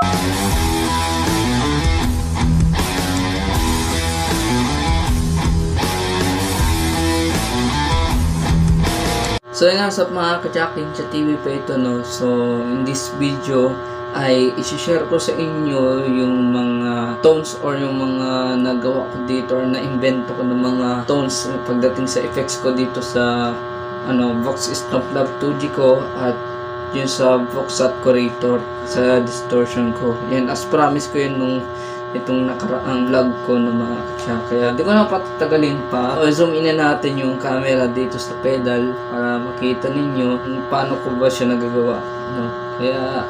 So yun nga sa mga ka-jacking sa TV pa ito, no. So in this video ay isi-share ko sa inyo yung mga tones or yung mga nagawa ko dito or na-invento ko ng mga tones pagdating sa effects ko dito sa Vox Stomp Lab 2G ko at yun sa Vox Saturator sa distortion ko. Yan, as promise ko yun nung itong nakaraang vlog ko na mga kasya. Kaya di ko na patatagalin pa. So, zoom in na natin yung camera dito sa pedal para makita ninyo kung paano ko ba siya nagagawa. Kaya,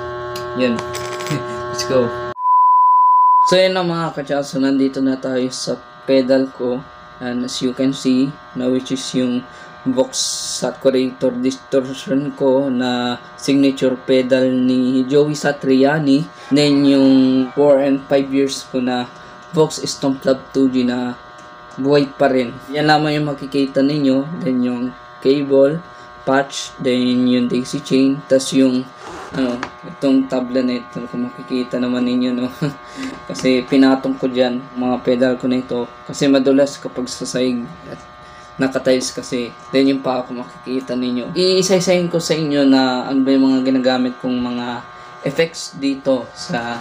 yun. Let's go. So, yun na mga kasya. So, nandito na tayo sa pedal ko. And as you can see, which is yung Vox Saturator distortion ko na signature pedal ni Joey Satriani. Then yung 4 and 5 years ko na Vox Stomp Lab 2G na buhay pa rin. Yan lamang yung makikita ninyo. Then yung cable, patch, then yung daisy chain, tas yung itong tabla na ito kung makikita naman ninyo, no. Kasi pinatong ko dyan mga pedal ko na ito kasi madulas kapag sasaig at naka-tiles kasi. Then yung pa ako makikita ninyo. Iisa-isahin ko sa inyo na ano ba yung mga ginagamit kong mga effects dito sa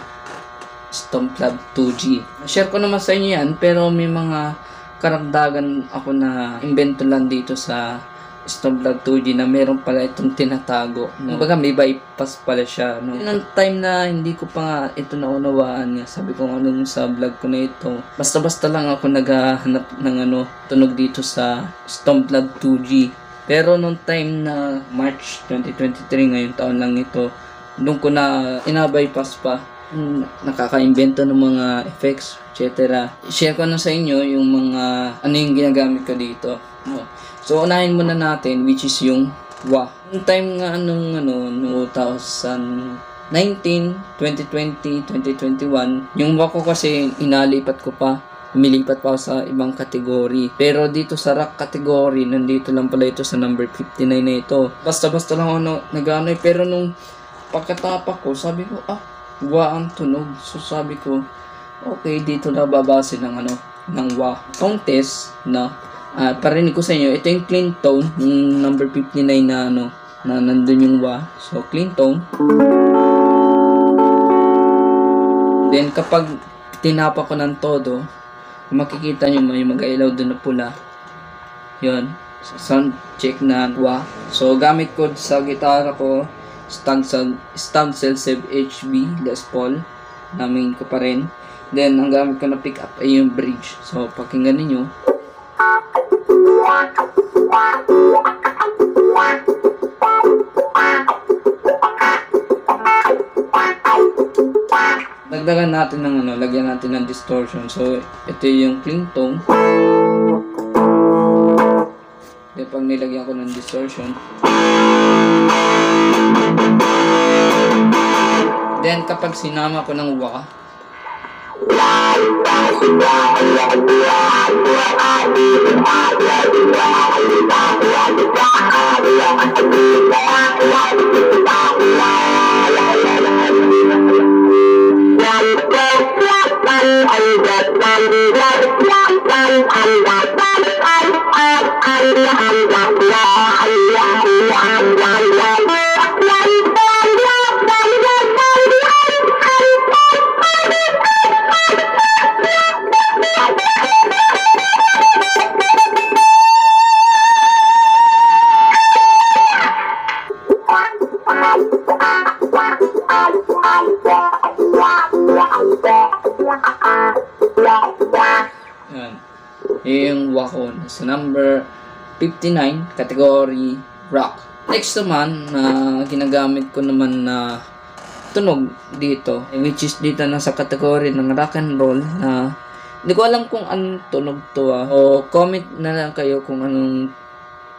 Stomp Lab 2G. Share ko naman sa inyo yan, pero may mga karagdagan ako na invento lang dito sa Stomp Lab 2G na meron pala itong tinatago. Kumbaga may bypass pala siya. Noong time na hindi ko pa nga ito naunawaan, sabi ko anong sa vlog ko na ito. Basta-basta lang ako naghahanap ng tunog dito sa Stomp Lab 2G. Pero noong time na March 2023, ngayong taon lang ito, doon ko na ina-bypass pa. Nakaka-invento ng mga effects, etc. Share ko na sa inyo yung mga yung ginagamit ko dito. So, unahin muna natin, which is yung wah. Yung time nga nung 2019, 2020, 2021, yung wah ko kasi inalipat ko pa. Lumilipat pa ako sa ibang kategory. Pero dito sa rock category, nandito lang pala ito sa number 59 na ito. Basta-basta lang nag-ano. Pero nung pagkatapak ko, sabi ko, wah ang tunog. So, sabi ko, okay, dito na babase ng wah. Tone test na parinig ko sa inyo, ito yung clean tone, yung number 59 na na nandun yung wah. So, clean tone. Then, kapag tinapa ko ng todo, makikita nyo may mag-ailaw dun na pula. Yun. Sound check na wah. So, gamit ko sa gitara ko, Stancel 7HB Les Paul. Namin ko pa rin. Then, ang gamit ko na pick up ay yung bridge. So, pakinggan ninyo. Dagdagan natin ng lagyan natin ng distortion. So, ito yung clean tone. Then, pag nilagyan ko ng distortion. Then, kapag sinama ko ng wah, yung wah ko sa number 59, category rock. Next naman na ginagamit ko naman na tunog dito, which is dito na sa category ng rock and roll, na hindi ko alam kung anong tunog to o comment na lang kayo kung anong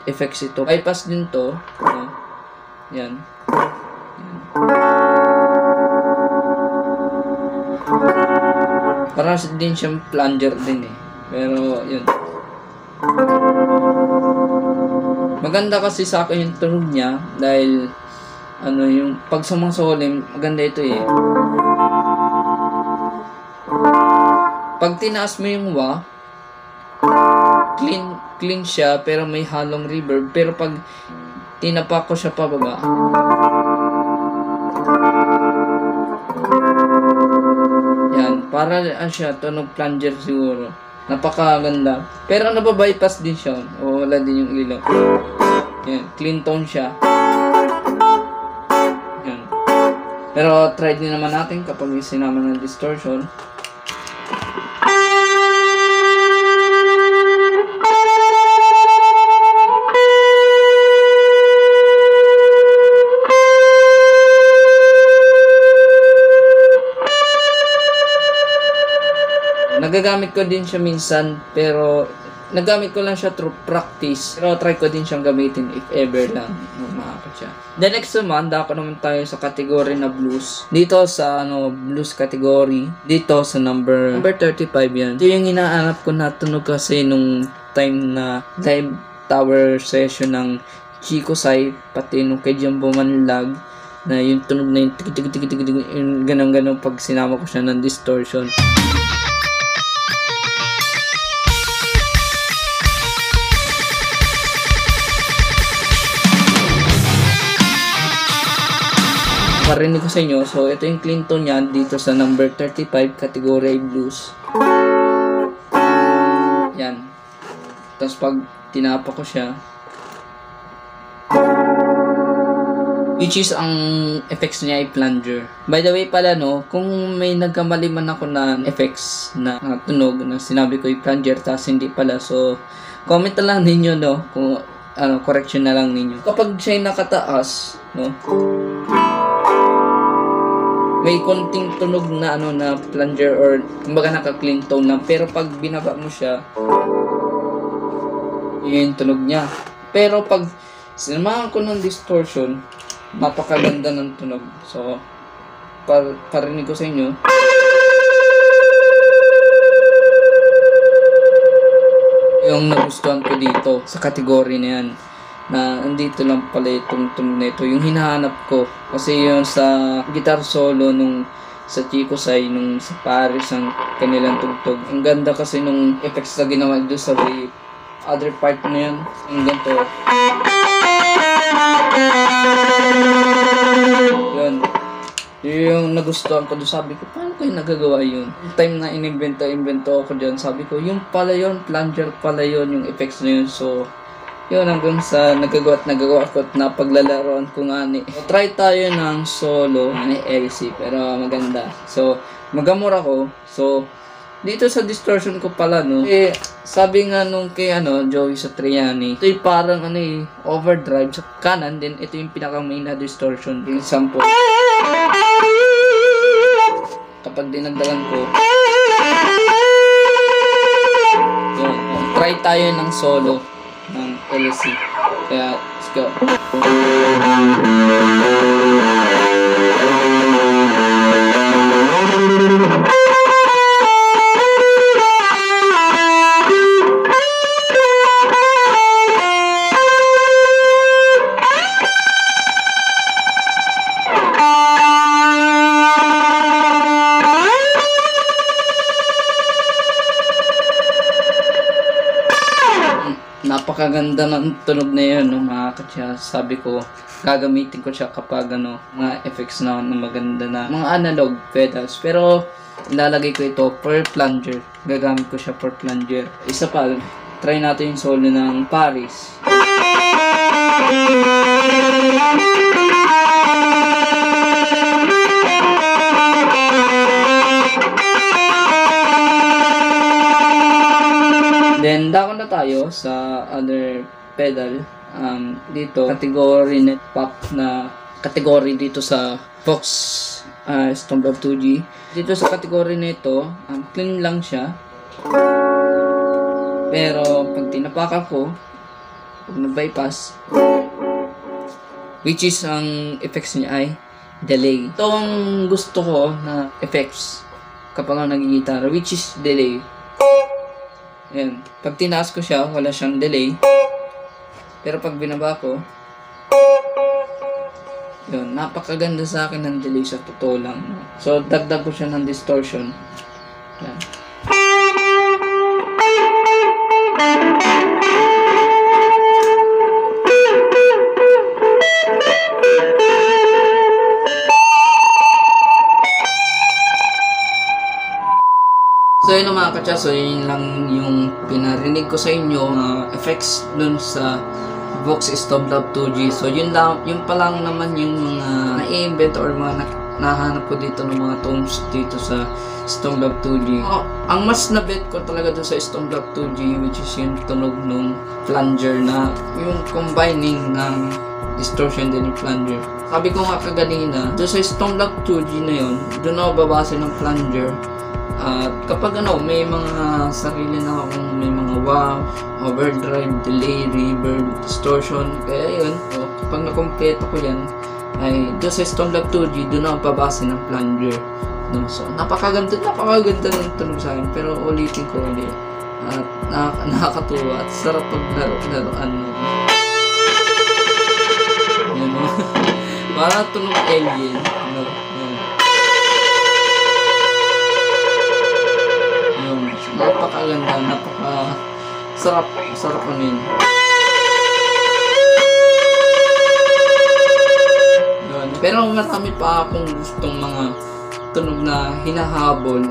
effects ito. Bypass din to. Yan. Parang din siyang plunger din Pero, yun. Maganda kasi sa akin yung tunog niya dahil yung pag sumasolim, maganda ito Pag tinaas mo yung wah, clean siya pero may halong reverb. Pero pag tinapak ko siya pababa, yan, para siya tunog plunger siguro. Napakaganda. Pero nababypass din siya. O wala din yung ilaw. Yan, clean tone siya. Yan. Pero try din naman natin kapag may sinama ng distortion. Nagagamit ko din siya minsan, pero nagamit ko lang siya through practice. Pero try ko din siyang gamitin if ever lang makakot siya. The next naman, dako naman tayo sa category na blues. Dito sa blues category, dito sa number 35 yan. Ito yung inaanap ko na tunog kasi nung time na live tower session ng Chico Sai, pati nung kay Jumbo Manlag, na yung tunog na yung tig-tig-tig-tig, yung ganun-ganun pag sinama ko siya ng distortion. Parinig ko sa inyo, so ito yung clean tone niya dito sa number 35 category blues. Yan. Tapos pag tinapa ko siya, which is ang effects niya ay plunger. By the way pala kung may nagkamali man ako na effects na tunog na sinabi ko ay plunger tapos hindi pala, so comment na lang ninyo kung correction na lang ninyo. Kapag siya nakataas, may konting tunog na na plunger or kumbaga naka-clean tone lang, pero pag binaba mo siya, yun yung tunog niya. Pero pag sinamahan ko ng distortion, napakaganda ng tunog. So parinig ko sa inyo. Yung nagustuhan ko dito sa category na yan, na andito lang pala itong tunog na ito, yung hinahanap ko. Kasi yun sa guitar solo nung sa Chico Sai, nung sa Paris ang kanilang tugtog, ang ganda kasi nung effects na ginawa doon sa way other part na yun, yung ganito yun yung nagustuhan ko doon. Sabi ko, paano kayo nagagawa yun? Yung time na inimbento ako dyan, sabi ko, yung pala yun, plunger pala yun, yung effects na yun. So yun, hanggang sa nagagawa ko at napaglalaroan ko nga ni. So, try tayo ng solo ni LC, pero maganda. So, magamura ko. So, dito sa distortion ko pala, sabi nga nung kay Joey Satriani, ito yung parang overdrive sa kanan, then ito yung pinaka-main na distortion. Yung sample. Kapag dinagdagan ko, yun, try tayo ng solo ng LC. Kaya, let's go. Napakaganda ng tunog na yun, mga katsya. Sabi ko, gagamitin ko siya kapag mga effects na maganda na mga analog pedals. Pero ilalagay ko ito per plunger. Gagamit ko siya per plunger. Isa pa, try natin yung solo ng Paris. Then, dako na tayo sa other pedal. Dito, category net pop na category dito sa Vox Stomp of 2G. Dito sa category na ito, clean lang siya. Pero, pag tinapakan ko, pag na-bypass, which is ang effects niya ay delay. Ito ang gusto ko na effects kapag nag-gitara, which is delay. Ayan. Pag tinaas ko siya, wala siyang delay. Pero pag binaba ko, yun, napakaganda sa akin ng delay sa totoo lang. So, dagdag ko siya ng distortion. Ayan. So yun mga katsa, so yun lang yung pinarinig ko sa inyo effects dun sa Vox Stove Lab 2G. So yun pa lang naman yung mga na-invent or mga nahanap ko dito ng mga tones dito sa Stove Lab 2G. Ang mas na-bet ko talaga dun sa Stove Lab 2G, which is yung tunog ng flanger na yung combining ng distortion din ng flanger. Sabi ko nga kaganina, dun sa Stove Lab 2G na yun, dun ako babase ng flanger. At kapag may mga sarili na akong may mga wow, overdrive, delay, reverb, distortion, kaya yun, so, kapag nakompleto ko yan, ay doon sa Stove Lab 2G, doon ako babase ng flanger. No? So, napakaganda ng tunog sa akin, pero ulitin ko ulit. At nakakatuwa at sarap paglaro-laruan. Yun, no? Para tunog alien. No? Napakaganda, sarap ano yun. Pero marami pa akong gustong mga tunog na hinahabol,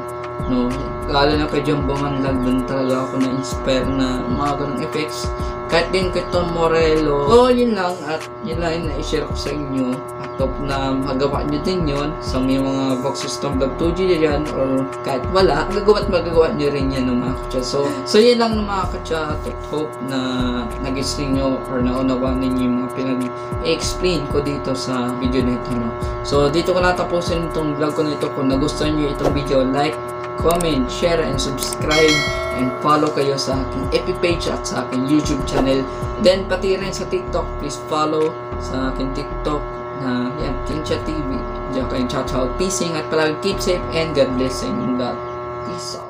no? Lalo na kay Jumbo Manlag, dun talaga ako na-inspire na mga ganong effects. Kahit din kay Tom Morello. So, yun lang, at yun lang na i-share ko sa inyo. At hope na magawa nyo din yun sa may mga Vox Stove Lab 2G dyan, or kahit wala, magagawa nyo rin yan ng mga katsa. So yun lang ng mga katsa, at hope na nag-gets nyo or naunawaan ninyo yung mga pinag-explain ko dito sa video na ito, no? So dito ko natapusin itong vlog ko na ito. Kung nagustuhan nyo itong video, like, comment, share, and subscribe, and follow kayo sa aking FB page at sa aking YouTube channel. Then pati rin sa TikTok, please follow sa aking TikTok na yan, Kincha TV. Diyan kayong chat out. Peace at palagi keep safe and God bless sa inyong lahat. Peace out.